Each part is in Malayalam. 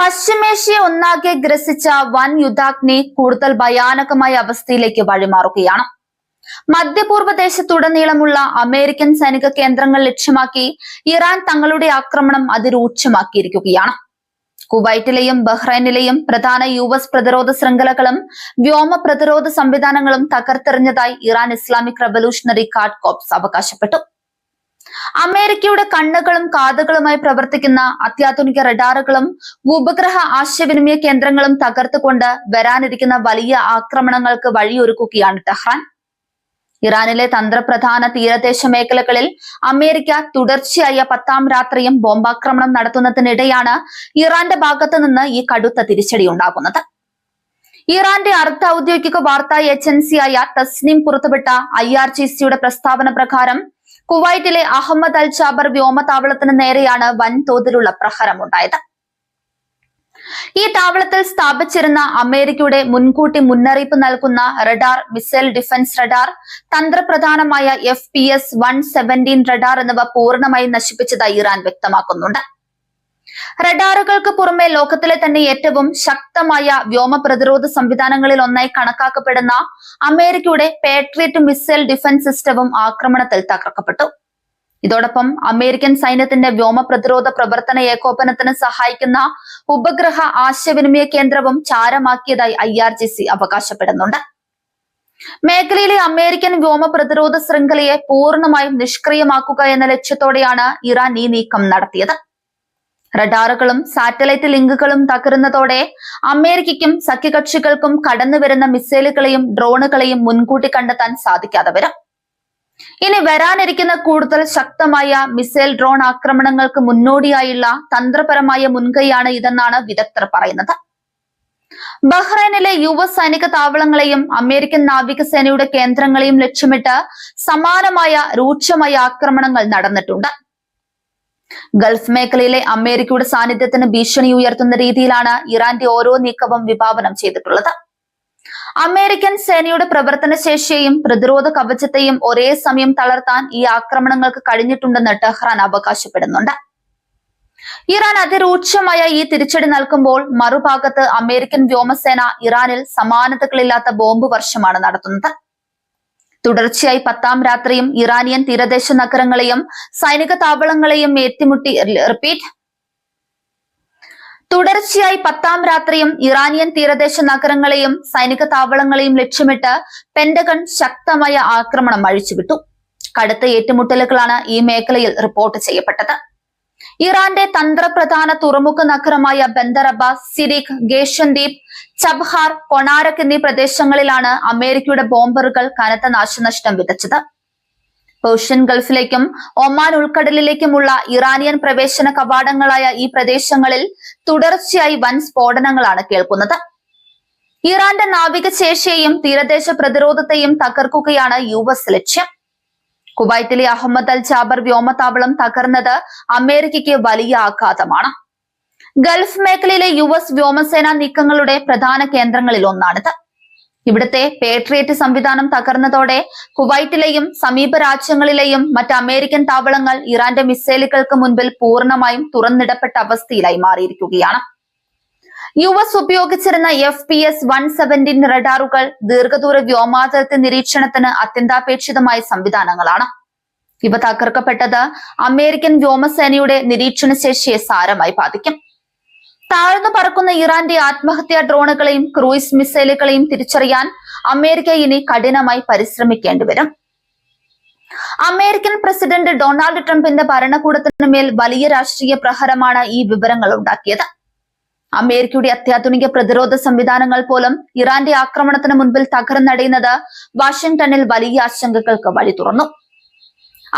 പശ്ചിമേഷ്യ ഒന്നാകെ ഗ്രസിച്ച വൻ യുദ്ധാഗ്നി കൂടുതൽ ഭയാനകമായ അവസ്ഥയിലേക്ക് വഴിമാറുകയാണ്. മധ്യപൂർവ്വദേശത്തുടനീളമുള്ള അമേരിക്കൻ സൈനിക കേന്ദ്രങ്ങൾ ലക്ഷ്യമാക്കി ഇറാൻ തങ്ങളുടെ ആക്രമണം അതിരൂക്ഷമാക്കിയിരിക്കുകയാണ്. കുവൈറ്റിലെയും ബഹ്റൈനിലെയും പ്രധാന US പ്രതിരോധ ശൃംഖലകളും വ്യോമ പ്രതിരോധ സംവിധാനങ്ങളും തകർത്തെറിഞ്ഞതായി Iran Islamic revolutionary guard corps അവകാശപ്പെട്ടു. അമേരിക്കയുടെ കണ്ണുകളും കാതുകളുമായി പ്രവർത്തിക്കുന്ന അത്യാധുനിക റഡാറുകളും ഉപഗ്രഹ ആശയവിനിമയ കേന്ദ്രങ്ങളും തകർത്തുകൊണ്ട് വരാനിരിക്കുന്ന വലിയ ആക്രമണങ്ങൾക്ക് വഴിയൊരുക്കുകയാണ് ടെഹ്റാൻ. ഇറാനിലെ തന്ത്രപ്രധാന തീരദേശ മേഖലകളിൽ അമേരിക്ക തുടർച്ചയായ 10ാം രാത്രിയും ബോംബാക്രമണം നടത്തുന്നതിനിടെയാണ് ഇറാന്റെ ഭാഗത്തു നിന്ന് ഈ കടുത്ത തിരിച്ചടി ഉണ്ടാകുന്നത്. ഇറാന്റെ അർദ്ധ ഔദ്യോഗിക വാർത്താ ഏജൻസിയായ തസ്നീം പുറത്തുവിട്ട IRGCയുടെ പ്രസ്താവന പ്രകാരം കുവൈറ്റിലെ അഹമ്മദ് അൽ ജാബർ വ്യോമതാവളത്തിന് നേരെയാണ് വൻതോതിലുള്ള പ്രഹരമുണ്ടായത്. ഈ താവളത്തിൽ സ്ഥാപിച്ചിരുന്ന അമേരിക്കയുടെ മുൻകൂട്ടി മുന്നറിയിപ്പ് നൽകുന്ന റഡാർ, മിസൈൽ ഡിഫൻസ് റഡാർ, തന്ത്രപ്രധാനമായ FPS-117 റഡാർ എന്നിവ പൂർണ്ണമായി നശിപ്പിച്ചതായി ഇറാൻ വ്യക്തമാക്കുന്നുണ്ട്. റഡാറുകൾക്ക് പുറമെ ലോകത്തിലെ തന്നെ ഏറ്റവും ശക്തമായ വ്യോമ പ്രതിരോധ സംവിധാനങ്ങളിൽ ഒന്നായി കണക്കാക്കപ്പെടുന്ന അമേരിക്കയുടെ പാട്രിയറ്റ് മിസൈൽ ഡിഫൻസ് സിസ്റ്റവും ആക്രമണത്തിൽ തകർക്കപ്പെട്ടു. ഇതോടൊപ്പം അമേരിക്കൻ സൈന്യത്തിന്റെ വ്യോമ പ്രതിരോധ പ്രവർത്തന ഏകോപനത്തിന് സഹായിക്കുന്ന ഉപഗ്രഹ ആശയവിനിമയ കേന്ദ്രവും ചാരമാക്കിയതായി IRGC അവകാശപ്പെടുന്നുണ്ട്. മേഖലയിലെ അമേരിക്കൻ വ്യോമ പ്രതിരോധ ശൃംഖലയെ പൂർണ്ണമായും നിഷ്ക്രിയമാക്കുക എന്ന ലക്ഷ്യത്തോടെയാണ് ഇറാൻ ഈ നീക്കം നടത്തിയത്. റഡാറുകളും സാറ്റലൈറ്റ് ലിങ്കുകളും തകരുന്നതോടെ അമേരിക്കയ്ക്കും സഖ്യകക്ഷികൾക്കും കടന്നുവരുന്ന മിസൈലുകളെയും ഡ്രോണുകളെയും മുൻകൂട്ടി കണ്ടെത്താൻ സാധിക്കാതെ വരും. ഇനി വരാനിരിക്കുന്ന കൂടുതൽ ശക്തമായ മിസൈൽ ഡ്രോൺ ആക്രമണങ്ങൾക്ക് മുന്നോടിയായുള്ള തന്ത്രപരമായ മുൻകൈയാണ് ഇതെന്നാണ് വിദഗ്ധർ പറയുന്നത്. ബഹ്റൈനിലെ US സൈനിക താവളങ്ങളെയും അമേരിക്കൻ നാവികസേനയുടെ കേന്ദ്രങ്ങളെയും ലക്ഷ്യമിട്ട് സമാനമായ രൂക്ഷമായ ആക്രമണങ്ങൾ നടന്നിട്ടുണ്ട്. ഗൾഫ് മേഖലയിലെ അമേരിക്കയുടെ സാന്നിധ്യത്തിന് ഭീഷണി ഉയർത്തുന്ന രീതിയിലാണ് ഇറാന്റെ ഓരോ നീക്കവും വിഭാവനം ചെയ്തിട്ടുള്ളത്. അമേരിക്കൻ സേനയുടെ പ്രവർത്തന ശേഷിയെയും പ്രതിരോധ കവചത്തെയും ഒരേ സമയം തളർത്താൻ ഈ ആക്രമണങ്ങൾക്ക് കഴിഞ്ഞിട്ടുണ്ടെന്ന് ടെഹ്റാൻ അവകാശപ്പെടുന്നുണ്ട്. ഇറാൻ അതിരൂക്ഷമായ ഈ തിരിച്ചടി നൽകുമ്പോൾ മറുഭാഗത്ത് അമേരിക്കൻ വ്യോമസേന ഇറാനിൽ സമാനതകളില്ലാത്ത ബോംബ് വർഷമാണ് നടത്തുന്നത്. തുടർച്ചയായി 10ാം രാത്രിയും ഇറാനിയൻ തീരദേശ നഗരങ്ങളെയും സൈനിക താവളങ്ങളെയും തുടർച്ചയായി 10ാം രാത്രിയും ഇറാനിയൻ തീരദേശ നഗരങ്ങളെയും സൈനിക താവളങ്ങളെയും ലക്ഷ്യമിട്ട് പെന്റഗൺ ശക്തമായ ആക്രമണം അഴിച്ചുവിട്ടു. കടുത്ത ഏറ്റുമുട്ടലുകളാണ് ഈ മേഖലയിൽ റിപ്പോർട്ട് ചെയ്യപ്പെട്ടത്. ഇറാന്റെ തന്ത്രപ്രധാന തുറമുഖ നഗരമായ ബന്ദർ അബ്ബാസ്, സിരിക്, ഗേഷൻദ്വീപ്, ചബ്ഹാർ, കൊണാരക് എന്നീ പ്രദേശങ്ങളിലാണ് അമേരിക്കയുടെ ബോംബറുകൾ കനത്ത നാശനഷ്ടം വിതച്ചത്. പേർഷ്യൻ ഗൾഫിലേക്കും ഒമാൻ ഉൾക്കടലിലേക്കുമുള്ള ഇറാനിയൻ പ്രവേശന കവാടങ്ങളായ ഈ പ്രദേശങ്ങളിൽ തുടർച്ചയായി വൻ സ്ഫോടനങ്ങളാണ് കേൾക്കുന്നത്. ഇറാന്റെ നാവികശേഷിയെയും തീരദേശ പ്രതിരോധത്തെയും തകർക്കുകയാണ് US ലക്ഷ്യം. കുവൈറ്റിലെ അഹമ്മദ് അൽ ജാബർ വ്യോമതാവളം തകർന്നത് അമേരിക്കയ്ക്ക് വലിയ ആഘാതമാണ്. ഗൾഫ് മേഖലയിലെ US വ്യോമസേനാ നീക്കങ്ങളുടെ പ്രധാന കേന്ദ്രങ്ങളിൽ ഒന്നാണിത്. ഇവിടുത്തെ പേട്രിയറ്റ് സംവിധാനം തകർന്നതോടെ കുവൈറ്റിലെയും സമീപ രാജ്യങ്ങളിലെയും മറ്റ് അമേരിക്കൻ താവളങ്ങൾ ഇറാന്റെ മിസൈലുകൾക്ക് മുൻപിൽ പൂർണ്ണമായും തുറന്നിടപ്പെട്ട അവസ്ഥയിലായി മാറിയിരിക്കുകയാണ്. US ഉപയോഗിച്ചിരുന്ന FPS-117 റഡാറുകൾ ദീർഘദൂര വ്യോമാതിർത്തി നിരീക്ഷണത്തിന് അത്യന്താപേക്ഷിതമായ സംവിധാനങ്ങളാണ്. ഇവ തകർക്കപ്പെട്ടത് അമേരിക്കൻ വ്യോമസേനയുടെ നിരീക്ഷണ ശേഷിയെ സാരമായി ബാധിക്കും. താഴ്ന്നു പറക്കുന്ന ഇറാന്റെ ആത്മഹത്യാ ഡ്രോണുകളെയും ക്രൂയിസ് മിസൈലുകളെയും തിരിച്ചറിയാൻ അമേരിക്ക ഇനി കഠിനമായി പരിശ്രമിക്കേണ്ടി വരും. അമേരിക്കൻ പ്രസിഡന്റ് ഡൊണാൾഡ് ട്രംപിന്റെ ഭരണകൂടത്തിന് മേൽ വലിയ രാഷ്ട്രീയ പ്രഹരമാണ് ഈ വിവരങ്ങൾ ഉണ്ടാക്കിയത്. അമേരിക്കയുടെ അത്യാധുനിക പ്രതിരോധ സംവിധാനങ്ങൾ പോലും ഇറാന്റെ ആക്രമണത്തിന് മുൻപിൽ തകർന്നടയുന്നത് വാഷിംഗ്ടണിൽ വലിയ ആശങ്കകൾക്ക് വഴി തുറന്നു.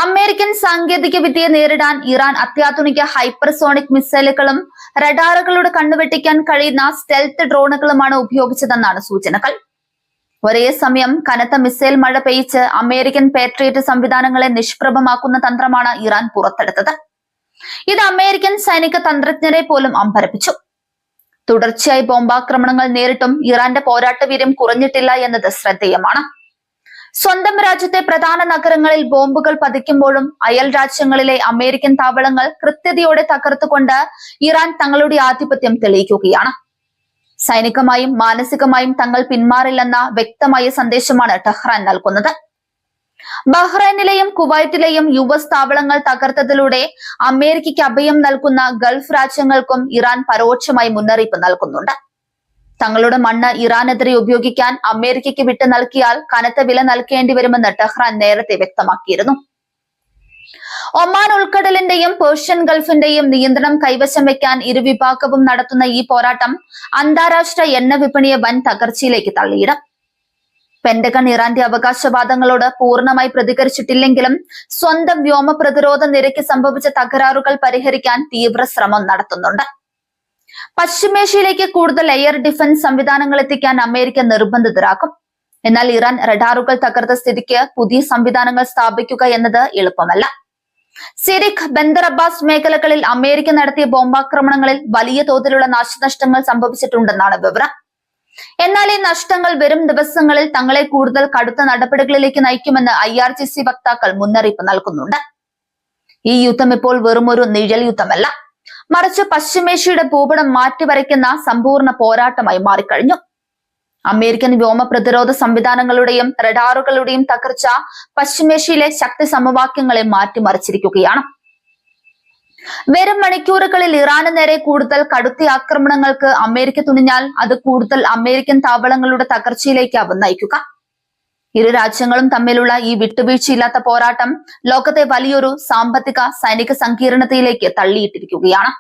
അമേരിക്കൻ സാങ്കേതിക വിദ്യയെ നേരിടാൻ ഇറാൻ അത്യാധുനിക ഹൈപ്പർസോണിക് മിസൈലുകളും റഡാറുകളുടെ കണ്ണുവെട്ടിക്കാൻ കഴിയുന്ന സ്റ്റെൽത്ത് ഡ്രോണുകളുമാണ് ഉപയോഗിച്ചതെന്നാണ് സൂചനകൾ. ഒരേ സമയം കനത്ത മിസൈൽ മഴ പെയ്ച്ച് അമേരിക്കൻ പാട്രിയറ്റ് സംവിധാനങ്ങളെ നിഷ്പ്രഭമാക്കുന്ന തന്ത്രമാണ് ഇറാൻ പുറത്തെടുത്തത്. ഇത് അമേരിക്കൻ സൈനിക തന്ത്രജ്ഞരെ പോലും അമ്പരപ്പിച്ചു. തുടർച്ചയായി ബോംബാക്രമണങ്ങൾ നേരിട്ടും ഇറാന്റെ പോരാട്ടവീര്യം കുറഞ്ഞിട്ടില്ല എന്നത് ശ്രദ്ധേയമാണ്. സ്വന്തം രാജ്യത്തെ പ്രധാന നഗരങ്ങളിൽ ബോംബുകൾ പതിക്കുമ്പോഴും അയൽ രാജ്യങ്ങളിലെ അമേരിക്കൻ താവളങ്ങൾ കൃത്യതയോടെ തകർത്തുകൊണ്ട് ഇറാൻ തങ്ങളുടെ ആധിപത്യം തെളിയിക്കുകയാണ്. സൈനികമായും മാനസികമായും തങ്ങൾ പിന്മാറില്ലെന്ന വ്യക്തമായ സന്ദേശമാണ് ടെഹ്റാൻ നൽകുന്നത്. ബഹ്റൈനിലെയും കുവൈറ്റിലെയും US താവളങ്ങൾ തകർത്തതിലൂടെ അമേരിക്കയ്ക്ക് അഭയം നൽകുന്ന ഗൾഫ് രാജ്യങ്ങൾക്കും ഇറാൻ പരോക്ഷമായി മുന്നറിയിപ്പ് നൽകുന്നുണ്ട്. തങ്ങളുടെ മണ്ണ് ഇറാനെതിരെ ഉപയോഗിക്കാൻ അമേരിക്കയ്ക്ക് വിട്ടു നൽകിയാൽ കനത്ത വില നൽകേണ്ടി വരുമെന്ന് ടെഹ്റാൻ നേരത്തെ വ്യക്തമാക്കിയിരുന്നു. ഒമാൻ ഉൾക്കടലിന്റെയും പേർഷ്യൻ ഗൾഫിന്റെയും നിയന്ത്രണം കൈവശം വെക്കാൻ ഇരുവിഭാഗവും നടത്തുന്ന ഈ പോരാട്ടം അന്താരാഷ്ട്ര എണ്ണ വിപണിയെ വൻ തകർച്ചയിലേക്ക് തള്ളിയിടും. പെന്റഗൺ ഇറാന്റെ അവകാശവാദങ്ങളോട് പൂർണ്ണമായി പ്രതികരിച്ചിട്ടില്ലെങ്കിലും സ്വന്തം വ്യോമ പ്രതിരോധ നിരക്ക് സംഭവിച്ച തകരാറുകൾ പരിഹരിക്കാൻ തീവ്ര ശ്രമം നടത്തുന്നുണ്ട്. പശ്ചിമേഷ്യയിലേക്ക് കൂടുതൽ എയർ ഡിഫൻസ് സംവിധാനങ്ങൾ എത്തിക്കാൻ അമേരിക്ക നിർബന്ധിതരാക്കും. എന്നാൽ ഇറാൻ റഡാറുകൾ തകർത്ത സ്ഥിതിക്ക് പുതിയ സംവിധാനങ്ങൾ സ്ഥാപിക്കുക എന്നത് എളുപ്പമല്ല. സിറിക്, ബന്ദർ അബ്ബാസ് മേഖലകളിൽ അമേരിക്ക നടത്തിയ ബോംബാക്രമണങ്ങളിൽ വലിയ തോതിലുള്ള നാശനഷ്ടങ്ങൾ സംഭവിച്ചിട്ടുണ്ടെന്നാണ് വിവരം. എന്നാൽ ഈ നഷ്ടങ്ങൾ വരും ദിവസങ്ങളിൽ തങ്ങളെ കൂടുതൽ കടുത്ത നടപടികളിലേക്ക് നയിക്കുമെന്ന് IRGC വക്താക്കൾ മുന്നറിയിപ്പ് നൽകുന്നുണ്ട്. ഈ യുദ്ധം ഇപ്പോൾ വെറുമൊരു നിഴൽ യുദ്ധമല്ല, മറിച്ച് പശ്ചിമേഷ്യയുടെ ഭൂപടം മാറ്റിവരയ്ക്കുന്ന സമ്പൂർണ്ണ പോരാട്ടമായി മാറിക്കഴിഞ്ഞു. അമേരിക്കൻ വ്യോമ പ്രതിരോധ സംവിധാനങ്ങളുടെയും റഡാറുകളുടെയും തകർച്ച പശ്ചിമേഷ്യയിലെ ശക്തി സമവാക്യങ്ങളെ മാറ്റിമറിച്ചിരിക്കുകയാണ്. വരും മണിക്കൂറുകളിൽ ഇറാന് നേരെ കൂടുതൽ കടുത്ത ആക്രമണങ്ങൾക്ക് അമേരിക്ക തുനിഞ്ഞാൽ അത് കൂടുതൽ അമേരിക്കൻ താവളങ്ങളുടെ തകർച്ചയിലേക്കാവും നയിക്കുക. ഇരു രാജ്യങ്ങളും തമ്മിലുള്ള ഈ വിട്ടുവീഴ്ചയില്ലാത്ത പോരാട്ടം ലോകത്തെ വലിയൊരു സാമ്പത്തിക സൈനിക സങ്കീർണതയിലേക്ക് തള്ളിയിട്ടിരിക്കുകയാണ്.